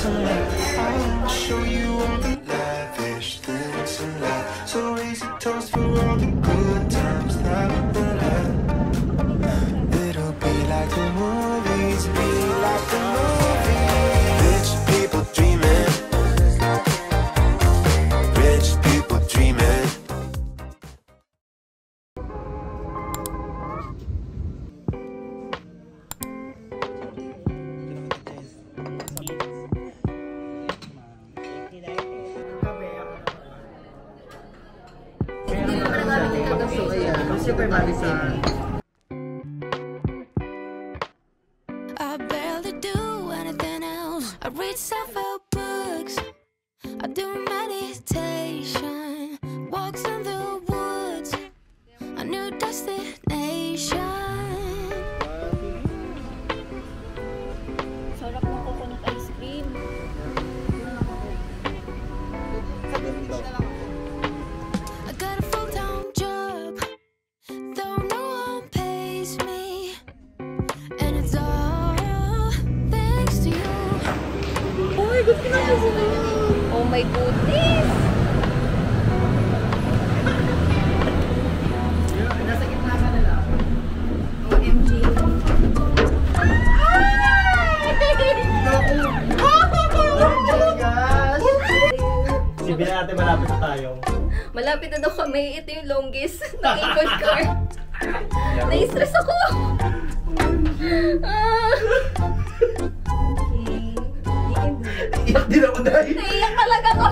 tonight. I'll show you all the lavish things in life. So raise a toast for all the good times that we'll have. It'll be like the movies, be like the movies. Rich people dreaming. Rich people dreaming. Super Marisol. I barely do anything else. I read self-help books. I do meditation. Walks in the woods. A new destination. Sarap ng coconut ice cream. I got a full-time job, though no one pays me, and it's all thanks to you. Oh my God, oh my goodness! Nasa gitna ka na lang. OMG. Sabihin natin malapit na tayo. Malapit na daw kami. Ito yung longest na Avon card. Na-stress ako. Iyak din ako dahil. Naiyak talaga ko.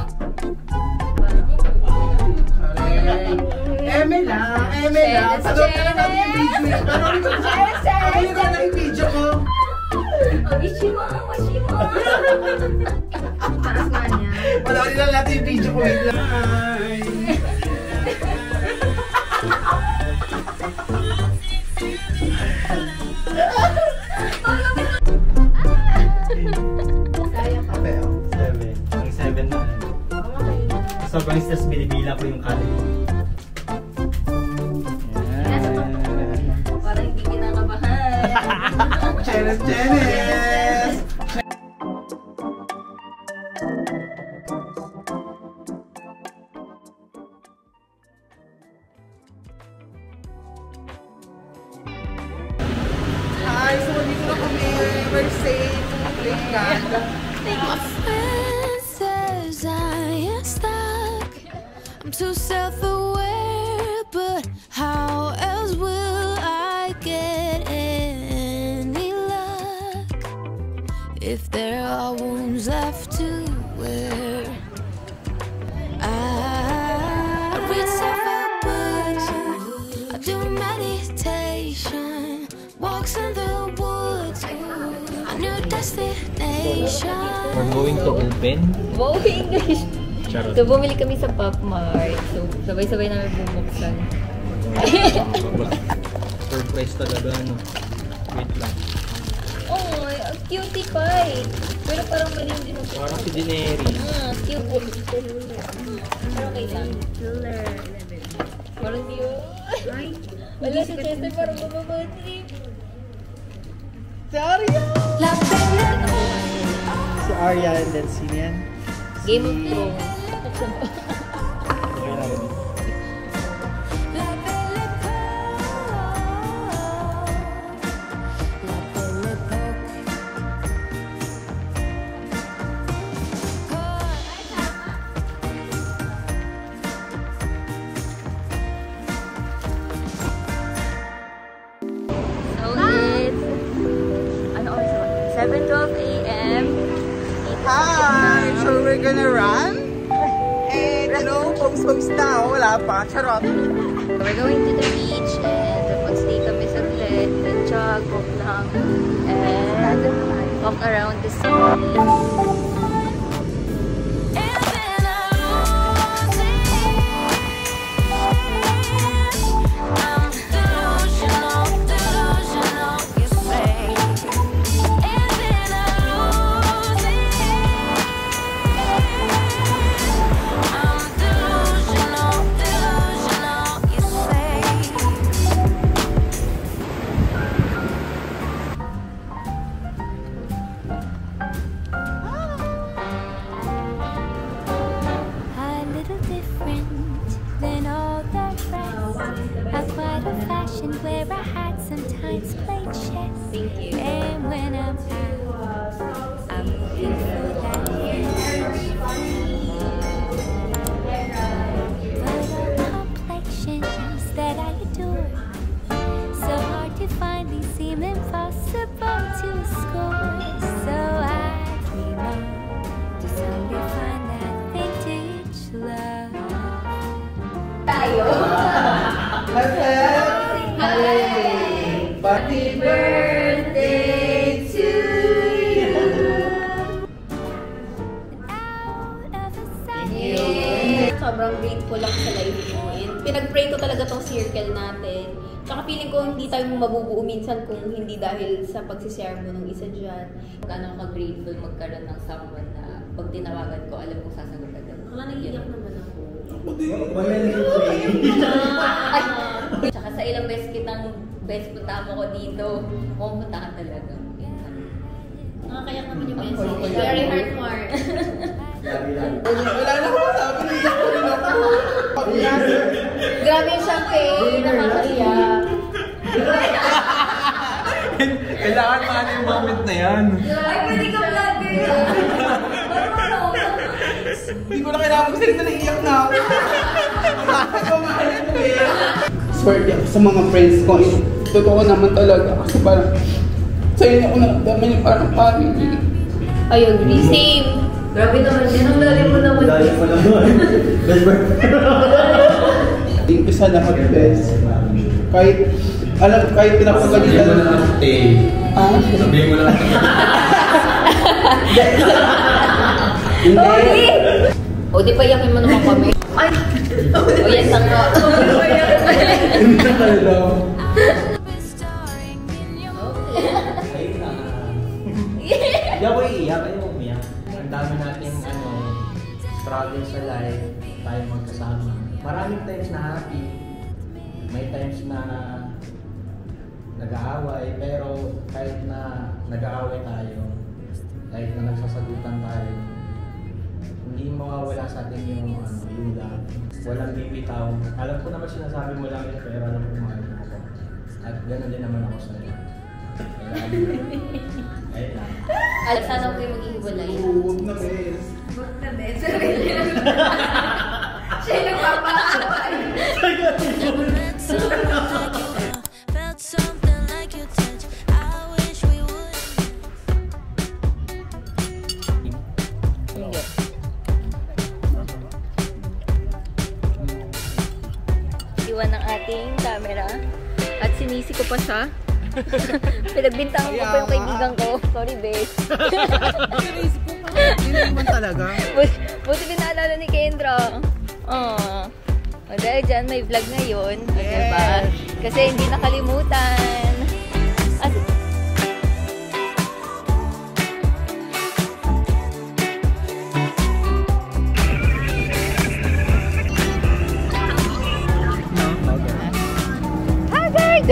Eme lang. Ano na yung video ko? Mishima. Taas nga niya. Panoorin lang natin yung video ko. Wait lang. Sayang pa. 7. Ang 7 na. Sobrang stress, binibilang ko yung calorie. Parang hindi kinakabahan. Cheers! Hi! So, dito na kami. We're safe. Thank God. My friend says I am stuck. I'm too self-aware, but how else will I get any luck if there are wounds left to wear? I read self-help books. I do meditation. Walks in the woods. A new destination. We're going to open. Wow, English! Charot. So, bumili kami sa Pop Mart. So, sabay-sabay namin bubuksan. Surprise talaga, ano. Wait lang. Oh, cutie pie! Pero parang mali din ako. Parang si Daenerys. Cute. Pero okay lang. Parang di yun. Wala si Chester, parang mababatrip. Sorry! Si Arya and then si Nian. Game of Thrones. Okay lang. So it's 7:12 a.m. Hi! So we're gonna run? And you know, post na. Wala pa. Charot. We're going to the beach and mag-stay kami saglit, then jog, walk lang, and walk around the city. talaga tong circle natin. Tsaka feeling ko hindi tayo mabubuo minsan kung hindi dahil sa pagsishare mo ng isa dyan. Gano'n ka grateful magkaroon ng someone na pag tinawagan ko, alam mo sasagot agad. Wala, naiiyak naman ako. Tsaka sa ilang beses kitang best punta mo ko dito, pumunta ka talaga. Nakakayak naman yung message. Very heartwarming. Wala na ako sabi, hindi ko rin ako. Grabe yung champagne, nakakaiyak. Kailangan maano yung moment na yan. Ay, pwede ka vlogger. Hindi ko na kailangan magsalita na iyak na ako. Swerte ako sa mga friends ko. Totoo naman talaga. Kasi parang sa'yo na ako naramdaman yung parang family. I agree. Same. Grabe naman yan. Ang lalim mo naman. Lalim mo naman. Best friend. Thank you sa lahat, best. Kahit pinapagalitan na. Sabihin mo lang. Hindi. O, di pa yakin mo naman kami. Ay! O, yan lang nga. Hindi na talaga. Hindi ako iiyak, ayaw mo umiyak. Ang dami nating struggle sa life, tayo magkasama. Maraming times na happy, may times na nag-aaway, pero kahit na nag-aaway tayo, kahit na nagsasagutan tayo, hindi mawawala sa atin yung love. Walang bibitaw. Alam ko naman sinasabi mo lang yun, pero alam ko mahal mo ako. At gano'n din naman ako sa'yo. Ayun lang. Sana huwag kayo maghihiwalay. Huwag na, best. Huwag na, bes. Siya yung nagpapakaway. Felt something like your touch. I wish we would. Iwan ng ating camera. At sinisi ko pa siya. Pinagbintangan ko pa yung kaibigan ko. Sorry, bes. Hindi naman talaga. Buti pinaalala ni Kendra. O dahil dyan, may vlog ngayon. Yes. Diba? Kasi hindi nakalimutan. At Haggard!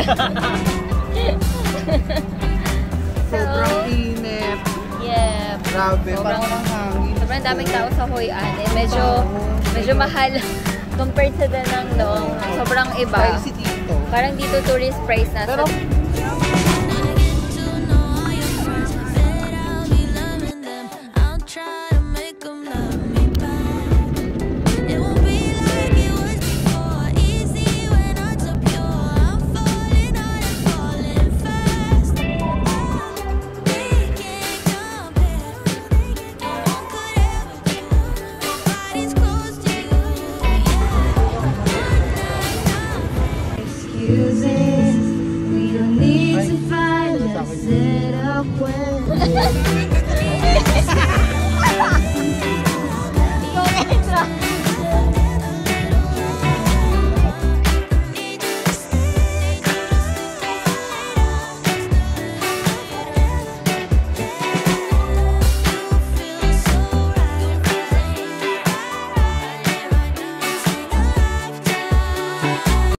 Sobrang init. Yeah. Grabe, parang ang hangin. Sobrang daming tao sa Hoi An. Medyo mahal compared sa Danang Long. Sobrang iba. Pricey dito. Parang dito tourist price na. Pero, Wanna get to know all your friends. Bet I'll be loving them. I'll try to make them love me back. It won't be like it was before. Easy when hearts are pure. I'm falling hard and falling fast. We can't compare. No one could ever do. Nobody's close to you. Excuses. We don't need to fight. Let's set up when.